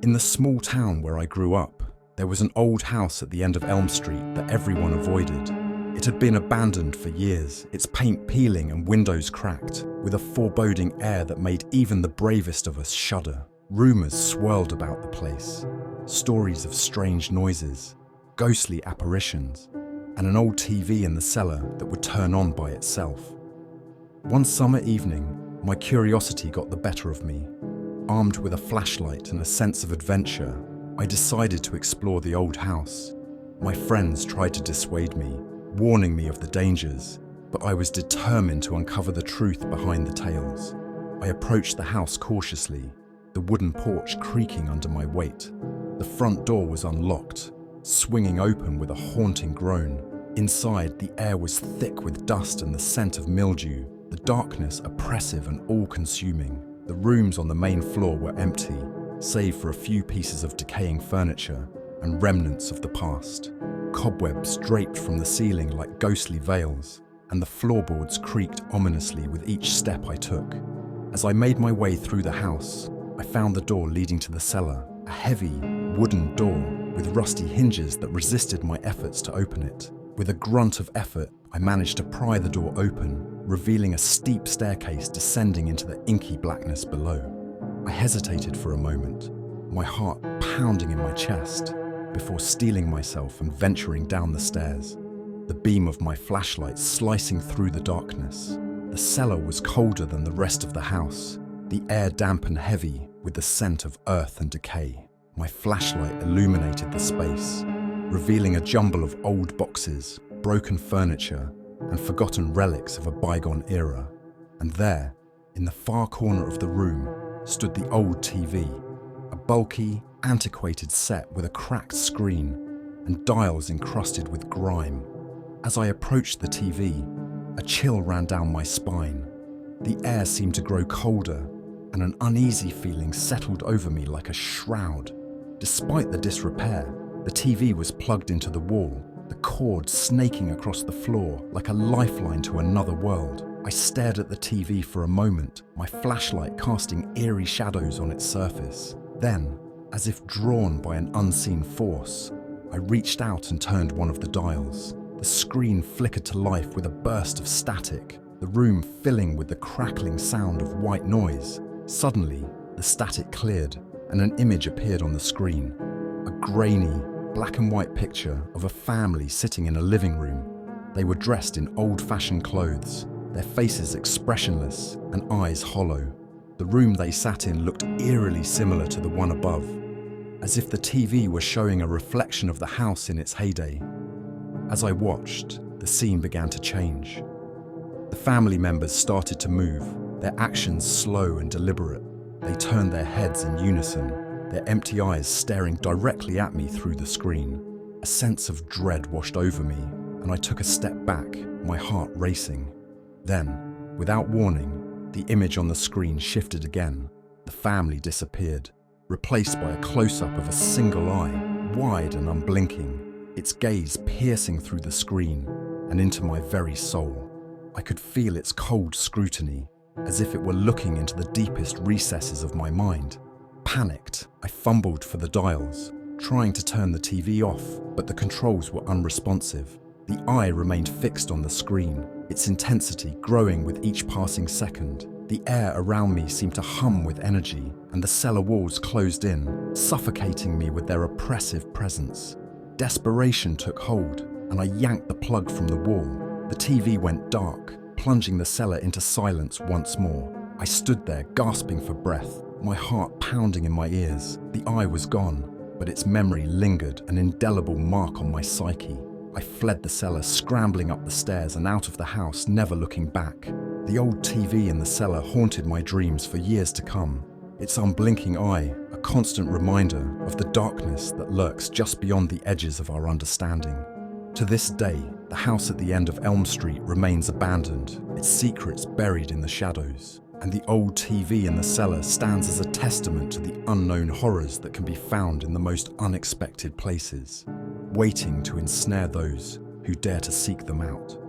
In the small town where I grew up, there was an old house at the end of Elm Street that everyone avoided. It had been abandoned for years, its paint peeling and windows cracked, with a foreboding air that made even the bravest of us shudder. Rumours swirled about the place, stories of strange noises, ghostly apparitions, and an old TV in the cellar that would turn on by itself. One summer evening, my curiosity got the better of me. Armed with a flashlight and a sense of adventure, I decided to explore the old house. My friends tried to dissuade me, warning me of the dangers, but I was determined to uncover the truth behind the tales. I approached the house cautiously, the wooden porch creaking under my weight. The front door was unlocked, swinging open with a haunting groan. Inside, the air was thick with dust and the scent of mildew, the darkness oppressive and all-consuming. The rooms on the main floor were empty, save for a few pieces of decaying furniture and remnants of the past. Cobwebs draped from the ceiling like ghostly veils, and the floorboards creaked ominously with each step I took. As I made my way through the house, I found the door leading to the cellar, a heavy, wooden door with rusty hinges that resisted my efforts to open it. With a grunt of effort, I managed to pry the door open, revealing a steep staircase descending into the inky blackness below. I hesitated for a moment, my heart pounding in my chest, before steeling myself and venturing down the stairs, the beam of my flashlight slicing through the darkness. The cellar was colder than the rest of the house, the air damp and heavy with the scent of earth and decay. My flashlight illuminated the space, revealing a jumble of old boxes, broken furniture, and forgotten relics of a bygone era. And there, in the far corner of the room, stood the old TV, a bulky, antiquated set with a cracked screen and dials encrusted with grime. As I approached the TV, a chill ran down my spine. The air seemed to grow colder, and an uneasy feeling settled over me like a shroud. Despite the disrepair, the TV was plugged into the wall, the cord snaking across the floor like a lifeline to another world. I stared at the TV for a moment, my flashlight casting eerie shadows on its surface. Then, as if drawn by an unseen force, I reached out and turned one of the dials. The screen flickered to life with a burst of static, the room filling with the crackling sound of white noise. Suddenly, the static cleared, and an image appeared on the screen. A grainy, black and white picture of a family sitting in a living room. They were dressed in old-fashioned clothes, their faces expressionless and eyes hollow. The room they sat in looked eerily similar to the one above, as if the TV were showing a reflection of the house in its heyday. As I watched, the scene began to change. The family members started to move, their actions slow and deliberate. They turned their heads in unison, their empty eyes staring directly at me through the screen. A sense of dread washed over me, and I took a step back, my heart racing. Then, without warning, the image on the screen shifted again. The family disappeared, replaced by a close-up of a single eye, wide and unblinking, its gaze piercing through the screen and into my very soul. I could feel its cold scrutiny, as if it were looking into the deepest recesses of my mind. Panicked, I fumbled for the dials, trying to turn the TV off, but the controls were unresponsive. The eye remained fixed on the screen, its intensity growing with each passing second. The air around me seemed to hum with energy, and the cellar walls closed in, suffocating me with their oppressive presence. Desperation took hold, and I yanked the plug from the wall. The TV went dark, plunging the cellar into silence once more. I stood there, gasping for breath, my heart pounding in my ears. The eye was gone, but its memory lingered, an indelible mark on my psyche. I fled the cellar, scrambling up the stairs and out of the house, never looking back. The old TV in the cellar haunted my dreams for years to come, its unblinking eye a constant reminder of the darkness that lurks just beyond the edges of our understanding. To this day, the house at the end of Elm Street remains abandoned, its secrets buried in the shadows, and the old TV in the cellar stands as a testament to the unknown horrors that can be found in the most unexpected places, waiting to ensnare those who dare to seek them out.